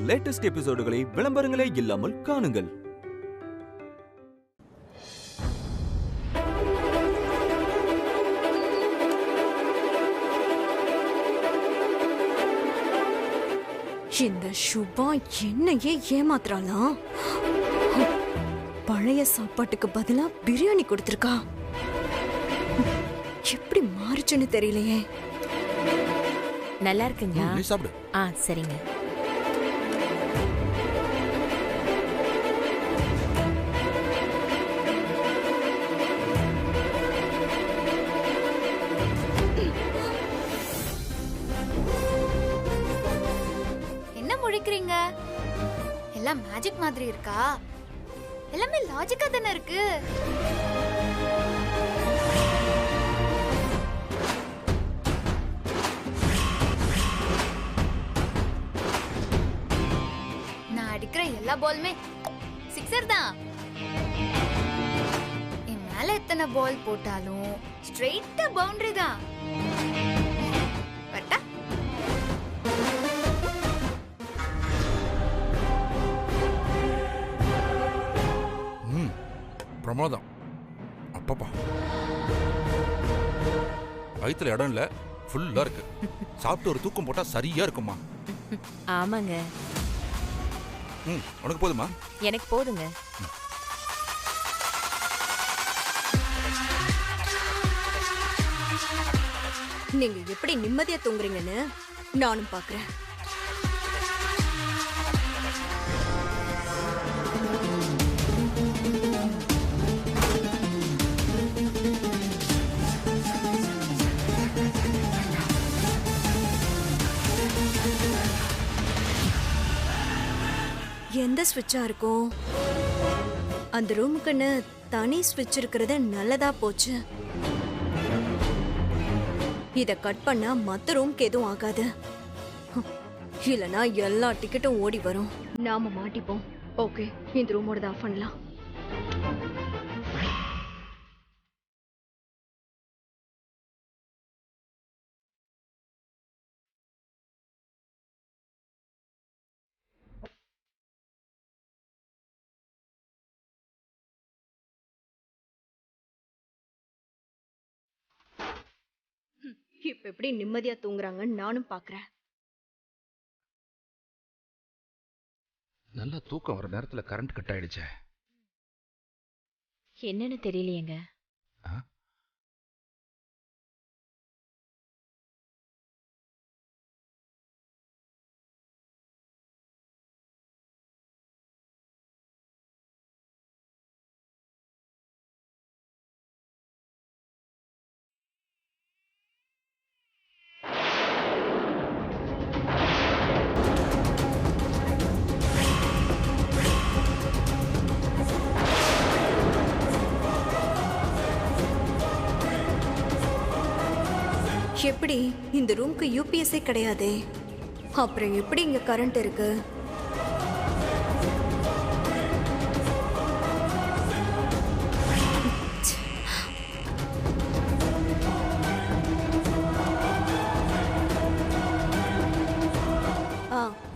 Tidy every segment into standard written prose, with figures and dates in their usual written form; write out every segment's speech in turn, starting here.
Latest எபிசோடுகளை விளம்பரங்களே இல்லாமல் காணுங்கள். இந்த சுபா என்னையே ஏமாத்துறாளா? பழைய சாப்பாட்டுக்கு பதிலா பிரியாணி கொடுத்திருக்கா. எப்படி மாறுச்சுன்னு தெரியலையே. நல்லா இருக்குங்களா? நீ சாப்பிடு. சரிங்க. என்ன முழிக்கிறீங்க? எல்லாம் மேஜிக் மாதிரி இருக்கா? எல்லாமே லாஜிக்கா தானே இருக்கு. நான் அடிக்கிற எல்லா பாலுமே சிக்ஸர் தான். என் மேல எத்தனை பால் போட்டாலும் ஸ்ட்ரெயிட்டா பவுண்டரி தான். பட்டா பிரமாதம். அப்பப்பா, வயிற்றுல இடம் இல்ல, ஃபுல்லா இருக்கு. சாப்பிட்டு ஒரு தூக்கம் போட்டா சரியா இருக்குமா? ஆமாங்க. உனக்கு போதுமா? எனக்கு போதுங்க. நீங்க எப்படி நிம்மதியா தூங்குறீங்கன்னு நானும் பாக்குறேன். எந்த ஸ்விட்சா இருக்கும்? அந்த ரூமுக்குன்னு தனி ஸ்விட்ச் இருக்கிறது நல்லதா போச்சு. இத கட் பண்ணா மத்த ரூம்க்கு எதுவும் ஆகாது. இல்லனா எல்லா டிக்கெட்டும் ஓடி வரும். நாம மாட்டிப்போம். ஓகே, இந்த ரூமோட ஆஃப் பண்ணலாம். இப்ப எப்படி நிம்மதியா தூங்குறாங்கன்னு நானும் பாக்குறேன். நல்லா தூக்கம் வர நேரத்துல கரண்ட் கட் ஆயிடுச்சே. என்னன்னு தெரியலையேங்க. எப்படி இந்த ரூம்க்கு யூபிஎஸ்ஸே கிடையாதே, அப்புறம் எப்படி இங்க கரண்ட் இருக்கு?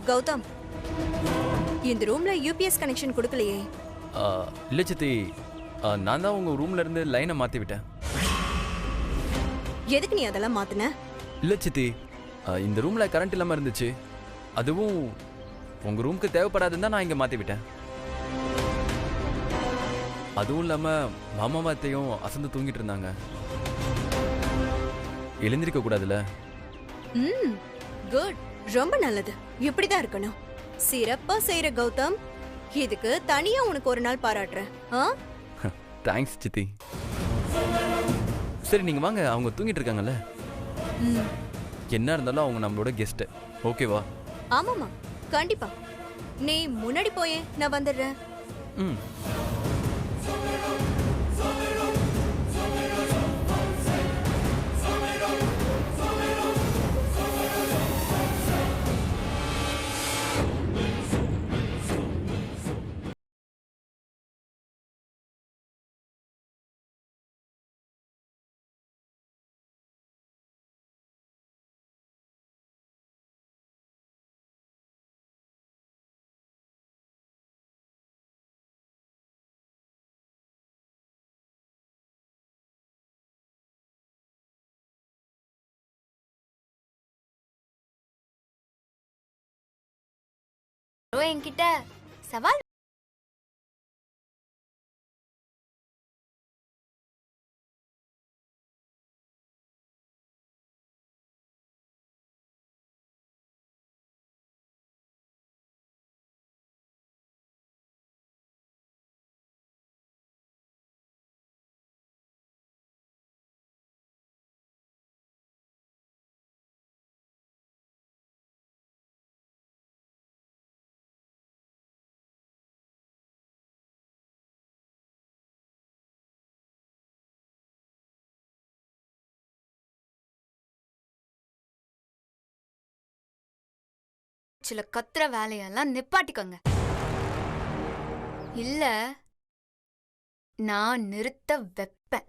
கௌதம், இந்த ரூம்ல யூபிஎஸ் கனெக்ஷன் கொடுக்கலையே? இல்ல சித்தி, நான் தான் உங்க ரூம்ல இருந்து லைனை மாத்தி விட்டேன். எதுக்கு நீ அதெல்லாம் மாத்தின? இல்ல சித்தி, இந்த ரூம்ல கரண்ட் இல்லாம இருந்துச்சு. அதுவும் உங்க ரூமுக்கு தேவைப்படாதுன்னு தான் நான் இங்க மாத்தி விட்டேன். அதுவும் இல்லாம மாமா மாத்தையும் அசந்து தூங்கிட்டு இருந்தாங்க. எழுந்திருக்க கூடாதுல்ல. குட், ரொம்ப நல்லது. இப்படிதான் இருக்கணும். சிறப்பா செய்யற கௌதம். இதுக்கு தனியா உனக்கு ஒரு நாள் பாராட்டுறேன். தேங்க்ஸ் சித்தி. சரி நீங்க வாங்க, அவங்க தூங்கிட்டு இருக்காங்கல்ல. என்ன இருந்தாலும் அவங்க நம்மளோட கெஸ்ட். ஓகேவா? ஆமாமா, கண்டிப்பா. நீ முன்னாடி போயே, நான் வந்துடுறேன். என்கிட்ட சவால் சில கத்துற வேலையெல்லாம் நிப்பாட்டிக்கோங்க. இல்ல நான் நிறுத்த வைப்பேன்.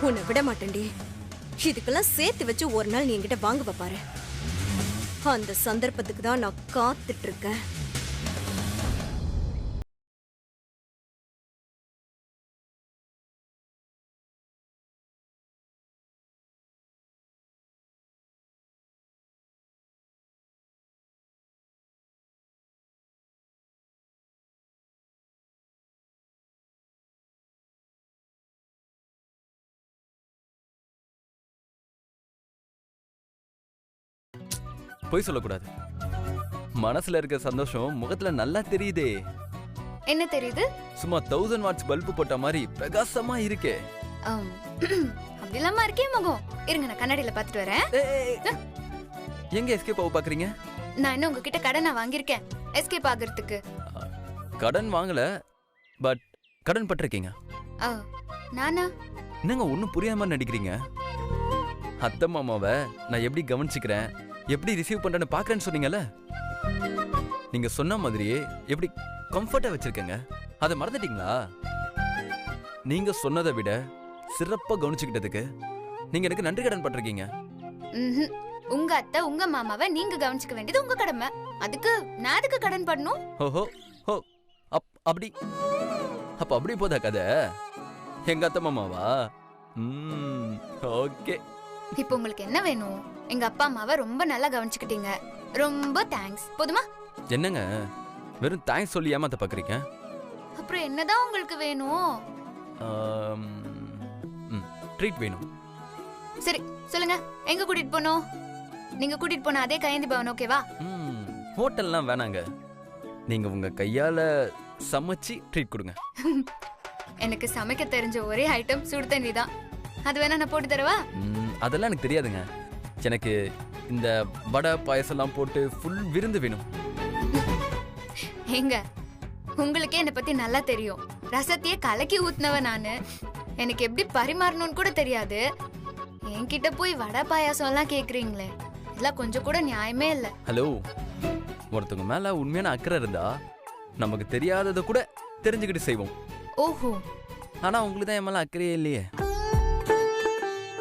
உன்னை விட மாட்டேன்டி. இதுக்கெல்லாம் சேர்த்து வச்சு ஒரு நாள் நீ என்கிட்ட வாங்குவ பாரு. அந்த சந்தர்ப்பத்துக்கு தான் நான் காத்துட்டு இருக்கேன். பொய் சொல்லக்கூடாது. மனசுல இருக்க சந்தோஷம் முகத்துல நல்லா தெரியுதே. என்ன தெரியுது? சும்மா 1000 வாட்ஸ் பல்பு போட்ட மாதிரி பிரகாசமா இருக்கே. அப்படிலாமா இருக்கே முகம். இருங்க நான் கண்ணாடியில பாத்துட்டு வரேன். எங்க எஸ்கேப் ஆக பாக்குறீங்க? நான் இன்னும் உங்ககிட்ட கடனை வாங்கியிருக்கேன் எஸ்கேப் ஆகிறதுக்கு. கடன் வாங்கல, பட் கடன் பட்டிருக்கீங்க. நானா? என்னங்க ஒன்னும் புரியாம நடிக்கிறீங்க? அத்தை மாமாவை நான் எப்படி கவனிச்சுக்கிறேன், எப்படி ரிசீவ் பண்றேன்னு பாக்குறேன்னு சொன்னீங்கல்ல, நீங்க சொன்ன மாதிரியே எப்படி கம்ஃபர்ட்டா வச்சிருக்கேங்க. அதை மறந்துட்டீங்களா? நீங்க சொன்னதை விட சிறப்பா கவனிச்சுக்கிட்டதுக்கு நீங்க எனக்கு நன்றி கடன் பட்டிருக்கீங்க. உங்க அத்தை உங்க மாமாவை நீங்க கவனிச்சுக்க வேண்டியது உங்க கடமை. அதுக்கு நான் அதுக்கு கடன் பண்ணணும். ஓஹோ ஹோ அப்படி அப்ப அப்படி போதா கதை? எங்க அத்தை மாமாவா? ஓகே. இப்போ உங்களுக்கு என்ன வேணும்? எங்க அப்பா அம்மாவை ரொம்ப நல்லா கவனிச்சுக்கிட்டீங்க. ரொம்ப தேங்க்ஸ். போதுமா? என்னங்க வெறும் தேங்க்ஸ் சொல்லி ஏமாத்த பாக்குறீங்க? அப்புறம் என்னதான் உங்களுக்கு வேணும்? ட்ரீட் வேணும். சரி சொல்லுங்க, எங்க கூட்டிட்டு போனோம்? நீங்க கூட்டிட்டு போன அதே கையேந்தி பவன் ஓகேவா? ஹோட்டல்லாம் வேணாங்க, நீங்க உங்க கையால சமைச்சு ட்ரீட் கொடுங்க. எனக்கு சமைக்க தெரிஞ்ச ஒரே ஐட்டம் சுடு தண்ணி தான். அது வேணா நான் போட்டு தரவா? அதெல்லாம் எனக்கு தெரியாதுங்க. எனக்கு இந்த வடை பாயசம்லாம் போட்டு ஃபுல் விருந்து வேணும். எங்க உங்களுக்கே என்னை பத்தி நல்லா தெரியும். ரசத்தையே கலக்கி ஊத்துனவ நானு. எனக்கு எப்படி பரிமாறணும்னு கூட தெரியாது. என்கிட்ட போய் வடை பாயாசம் எல்லாம் கேக்குறீங்களே, இதெல்லாம் கொஞ்சம் கூட நியாயமே இல்ல. ஹலோ, ஒருத்தவங்க மேல உண்மையான அக்கறை இருந்தா நமக்கு தெரியாததை கூட தெரிஞ்சுக்கிட்டு செய்வோம். ஓஹோ. ஆனா உங்களுக்கு தான் என் மேல அக்கறையே இல்லையே.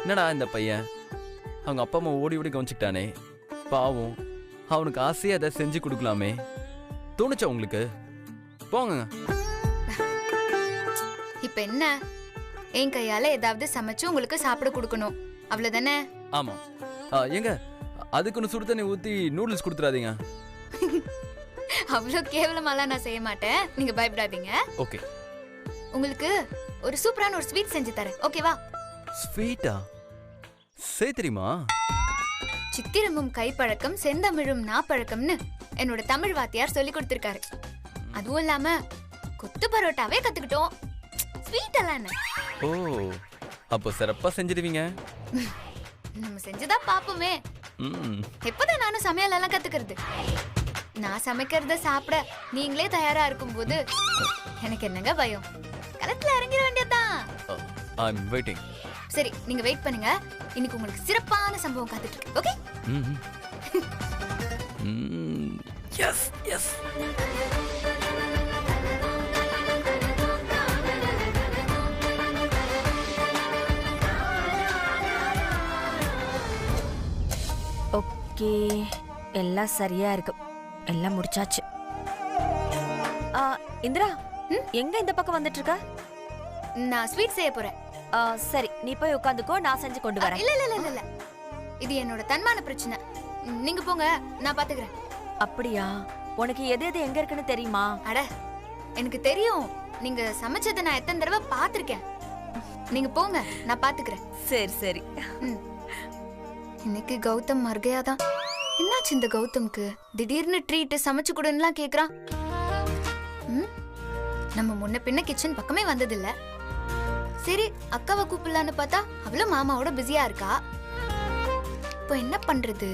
என்னடா இந்த பையன் அவங்க அப்பா அம்மா ஓடி ஓடி கவனிச்சுக்கிட்டானே, பாவம், அவனுக்கு ஆசையா அதை செஞ்சு கொடுக்கலாமே தோணுச்சா உங்களுக்கு? போங்க. இப்ப என்ன, என் கையால ஏதாவது சமைச்சு உங்களுக்கு சாப்பிட கொடுக்கணும், அவ்வளவுதானே? ஆமா. எங்க அதுக்குன்னு சுடு தண்ணி ஊத்தி நூடுல்ஸ் கொடுத்துறாதீங்க. அவ்வளவு கேவலமாலாம் நான் செய்ய மாட்டேன், நீங்க பயப்படாதீங்க. ஓகே. உங்களுக்கு ஒரு சூப்பரான ஒரு ஸ்வீட் செஞ்சு தரேன், ஓகேவா? ஸ்வீட்டா? சரி, தெரியுமா? சித்திரமும் கைப்பழக்கம் செந்தமிழும் நாப்பழக்கம்னு என்னோட தமிழ் வாத்தியார் சொல்லி கொடுத்திருக்காரு. அதுவும் இல்லாம கொத்து பரோட்டாவே கத்துக்கிட்டோம். ஸ்வீட் எல்லாம் என்ன? ஓ, அப்போ சிறப்பா செஞ்சிடுவீங்க. நம்ம செஞ்சதா பாப்போமே. எப்பதான் நானும் சமையல் எல்லாம் கத்துக்கிறது. நான் சமைக்கிறத சாப்பிட நீங்களே தயாரா இருக்கும் போது எனக்கு என்னங்க பயம்? களத்துல இறங்கிட வேண்டியதுதான். I'm waiting. சரி, நீங்க வெயிட் பண்ணுங்க. இன்னைக்கு உங்களுக்கு சிறப்பான சம்பவம் காத்துட்டு இருக்கு. ஓகே? S S. ஓகே, எல்லாம் சரியா இருக்கு. எல்லாம் முடிச்சாச்சு. இந்திரா, எங்க இந்த பக்கம் வந்துட்டு இருக்க? நான் ஸ்வீட் செய்ய போறேன். சரி நீ போய் உட்காந்துக்கோ, நான் செஞ்சு கொண்டு வரேன். இல்ல இல்ல இல்ல இல்ல, இது என்னோட தன்மான பிரச்சனை. நீங்க போங்க, நான் பாத்துக்கிறேன். அப்படியா? உனக்கு எது எது எங்க இருக்குன்னு தெரியுமா? அட எனக்கு தெரியும், நீங்க சமைச்சதை நான் எத்தனை தடவை பாத்திருக்கேன். நீங்க போங்க, நான் பாத்துக்கிறேன். சரி சரி. இன்னைக்கு கௌதம் மர்கையாதான். என்னாச்சு இந்த கௌதம்க்கு? திடீர்னு ட்ரீட் சமைச்சு கொடுன்னுலாம் கேக்குறான். நம்ம முன்ன பின்ன கிச்சன் பக்கமே வந்ததில்ல. சரி அக்காவை கூப்பிடலான்னு பார்த்தா அவளும் மாமாவோட பிஸியா இருக்கா. இப்போ என்ன பண்றது?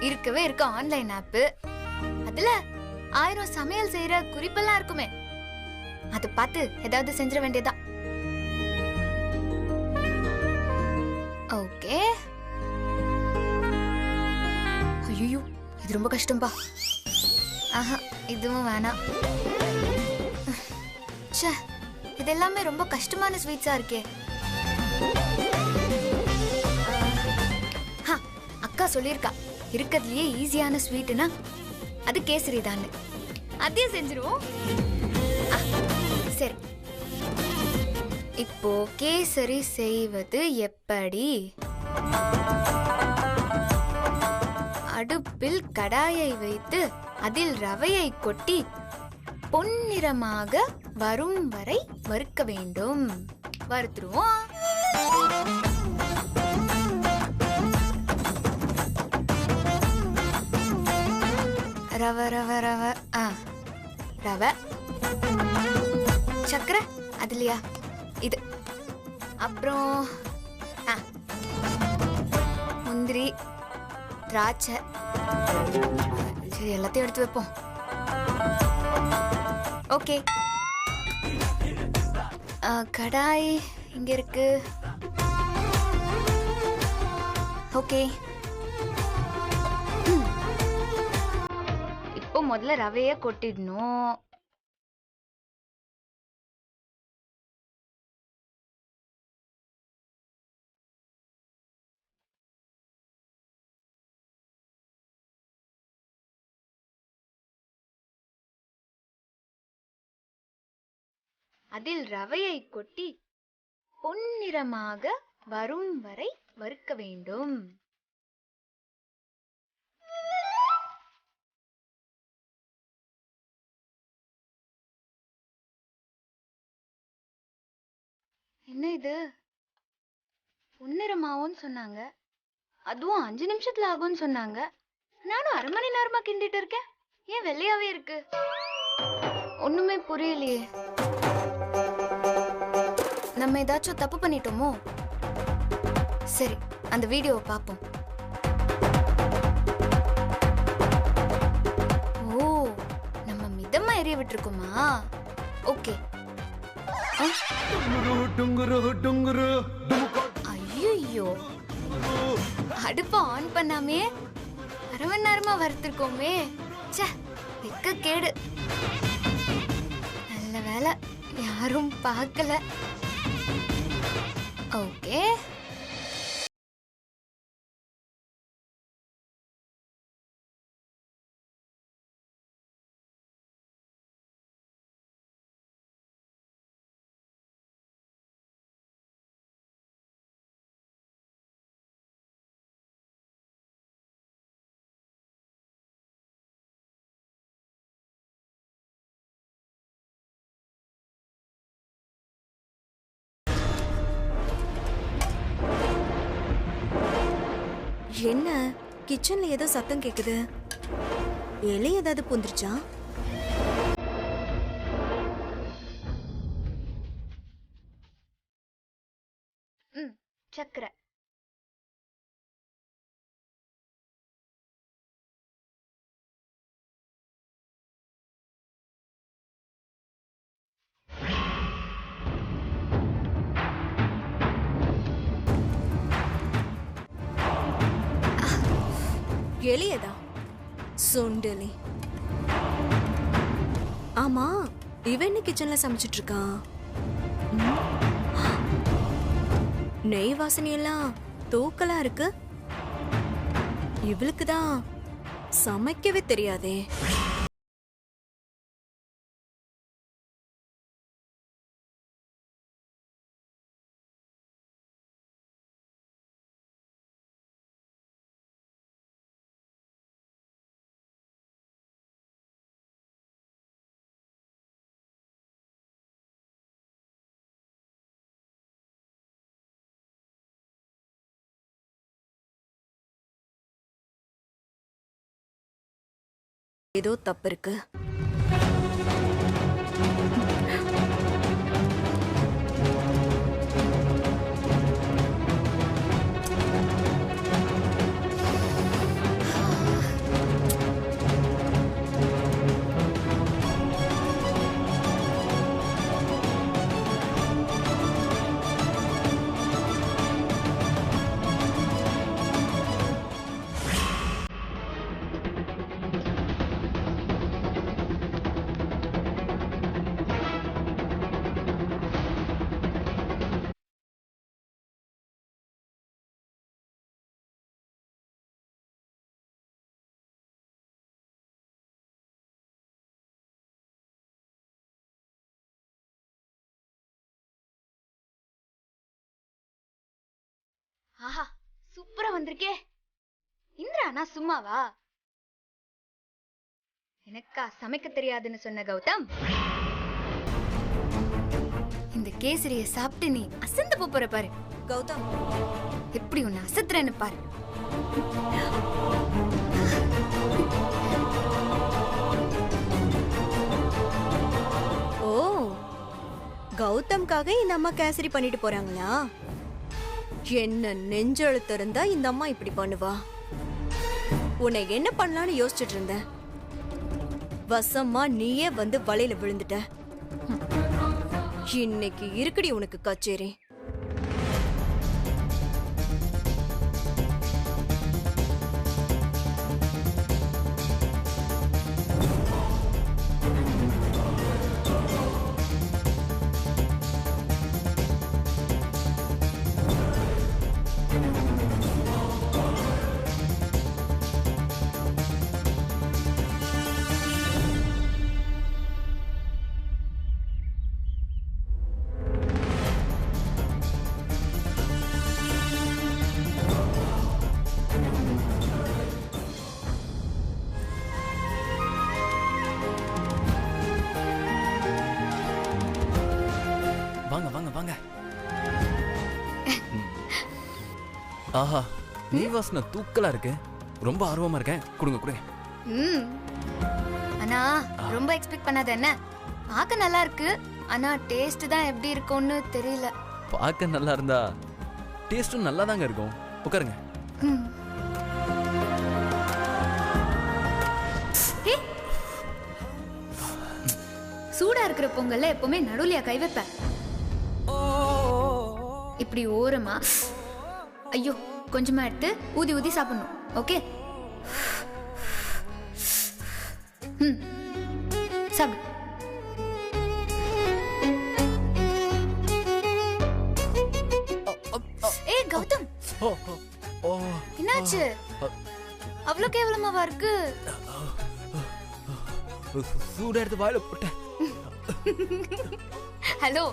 இருக்கவே இருக்க ஆன்லைன் ஆப், அதுல 1000 சமையல் செய்யற குறிப்பெல்லாம் இருக்குமே, அதை பார்த்து ஏதாவது செஞ்சிட வேண்டியதான். ஓகே. ஐயோ இது ரொம்ப கஷ்டம்பா. ஆஹா இதுவும் வேணாம். ச்சே, இது எல்லாமே ரொம்ப கஷ்டமான ஸ்வீட்ஸா இருக்கே. அக்கா சொல்லியிருக்கா, இருக்கிறதுலயே ஈஸியான ஸ்வீட்னா அது கேசரி தான். அதையும் செஞ்சிருவோம். சரி, இப்போ கேசரி செய்வது எப்படி? அடுப்பில் கடாயை வைத்து அதில் ரவையை கொட்டி பொன்னிறமாக வரும் வரை வறுக்க வேண்டும். வறுத்துருவோம். ரவை ரவை ரவை ரவை, சக்கரை அதுலயா, இது அப்புறம் முந்திரி, திராட்சை. சரி எல்லாத்தையும் எடுத்து வைப்போம். ஓகே, கடாய் இங்க இருக்கு. ஓகே, இப்போ முதல்ல ரவைய கொட்டிடணும். அதில் ரவையை கொட்டி பொன்னிறமாக வரும் வரை வறுக்க வேண்டும். என்ன இது, பொன்னிறமாவும் சொன்னாங்க, அதுவும் 5 நிமிஷத்துல ஆகும்னு சொன்னாங்க. நானும் 1/2 மணி நேரமா கிண்டிட்டு இருக்கேன். ஏன் வெள்ளையாவே இருக்கு? ஒண்ணுமே புரியலையே. நம்ம ஏதாச்சும் தப்பு பண்ணிட்டோமோ? சரி, அந்த வீடியோவை பார்ப்போம். ஓ, நம்ம மிதமா எரிய விட்டுருக்கோமா? ஓகே. ஐயோ, அடுப்ப ஆன் பண்ணாமே 1/2 மணி நேரமா வறுத்திருக்கோமே. ச்சே, வெக்க கேடு. நல்ல வேலை யாரும் பார்க்கல. ஓகே, என்ன கிச்சன்ல ஏதோ சத்தம் கேக்குது? எலி ஏதாவது புந்துருச்சா? சக்கரை. எலியதா? சுண்டலி. ஆமா, இவன் என்ன கிச்சன்ல சமைச்சிட்டு இருக்கா? நெய் வாசனை எல்லாம் தூக்கலா இருக்கு. இவளுக்குதான் சமைக்கவே தெரியாதே. ஏதோ தப்பு இருக்கு. ஆஹா, சூப்பரா வந்திருக்கே. இந்திரா, நான் சும்மாவா? எனக்கா சமைக்க தெரியாதுன்னு சொன்ன கௌதம்? இந்த கேசரிய சாப்பிட்டு நீ அசந்து போற பாரு. கௌதம், எப்படி உன்னை அசத்துறேன்னு பாரு. ஓ, கௌதம்காக இந்த அம்மா கேசரி பண்ணிட்டு போறாங்களா? என்ன நெஞ்செழுத்து இருந்தா இந்த அம்மா இப்படி பண்ணுவா? உன்னை என்ன பண்ணலான்னு யோசிச்சுட்டு இருந்த. வசமா நீயே வந்து வலையில விழுந்துட்ட. இன்னைக்கு இருக்குடி உனக்கு கச்சேரி. வாங்க வாங்க வாங்க. ஆஹா, நெய் வாசனை தூக்கலா இருக்கு. ரொம்ப ஆர்வமா இருக்கேன். கொடுங்க கொடுங்க. ஆனா ரொம்ப எக்ஸ்பெக்ட் பண்ணாத. என்ன பார்க்க நல்லா இருக்கு, ஆனா டேஸ்ட் தான் எப்படி இருக்கும்னு தெரியல. பார்க்க நல்லா இருந்தா டேஸ்டும் நல்லா தாங்க இருக்கும். உட்காருங்க. சூடா இருக்கிற பொங்கல்ல எப்பவுமே நடுவுலையா கை வைப்ப? இப்படி ஓரமா ஐயோ கொஞ்சமா எடுத்து ஊதி ஊதி சாப்பிடணும். ஓகே, சாப்பிடு. ஏய் கௌதம், என்னாச்சு? அவ்வளவு கேவலமாவா இருக்கு? சூடா எடுத்து வாயில போட்டேன். ஹலோ,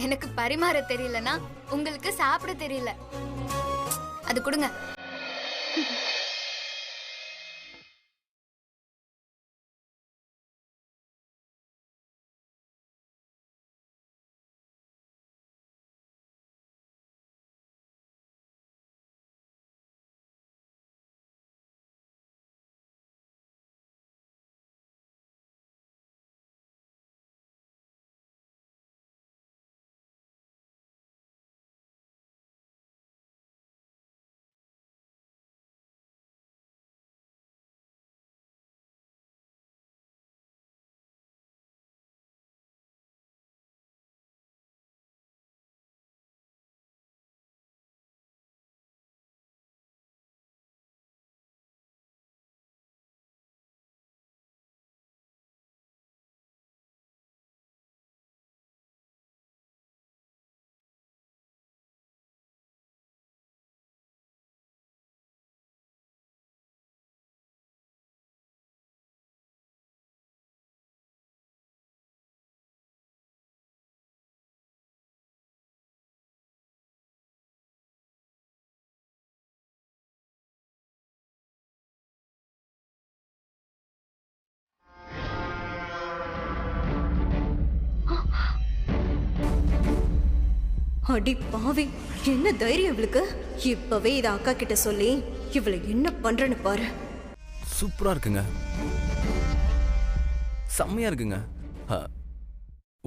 எனக்கு பரிமாற தெரியலனா உங்களுக்கு சாப்பிட தெரியல. அது கொடுங்க. அடி பாவி, என்ன தைரியம் இவளுக்கு? இப்பவே இத அக்கா கிட்ட சொல்லி இவளை என்ன பண்றேன்னு பாரு. சூப்பரா இருக்குங்க. செம்மையா இருக்குங்க.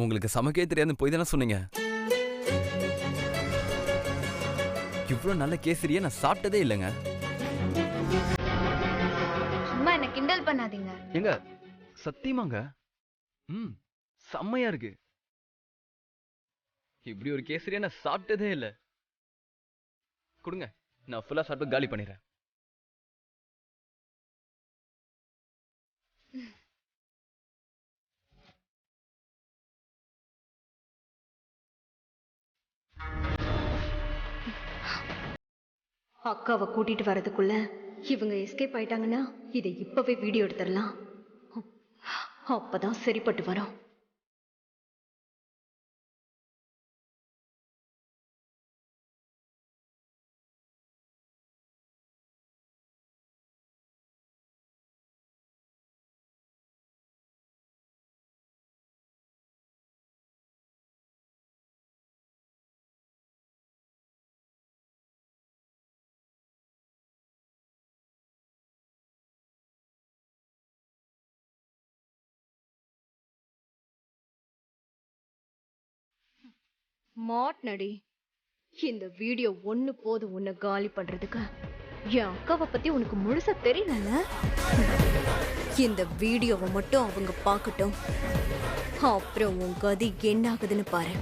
உங்களுக்கு சமைக்கவே தெரியாதுன்னு போய் தானே சொன்னீங்க. இவ்வளோ நல்ல கேசரியை நான் சாப்பிட்டதே இல்லைங்க. சும்மா என்ன கிண்டல் பண்ணாதீங்க. எங்க சத்தியமாங்க செம்மையா இருக்கு. இப்படி ஒரு கேசரியை நான் சாப்பிட்டதே இல்லை. கொடுங்க, நான் ஃபுல்லா சாப்பிட்டு காலி பண்ணிடுறேன். அக்காவை கூட்டிட்டு வரதுக்குள்ள இவங்க எஸ்கேப் ஆயிட்டாங்கன்னா இதை இப்பவே வீடியோ எடுத்துடலாம். அப்பதான் சரிப்பட்டு வரும். மாட்னடி, இந்த வீடியோ ஒண்ணு போதும் உன்னை காலி பண்றதுக்கு. என் அக்காவை பத்தி உனக்கு முழுசா தெரியல. இந்த வீடியோவை மட்டும் அவங்க பார்க்கட்டும். அப்புறம் உன் கதி என்ன ஆகுதுன்னு பாரு.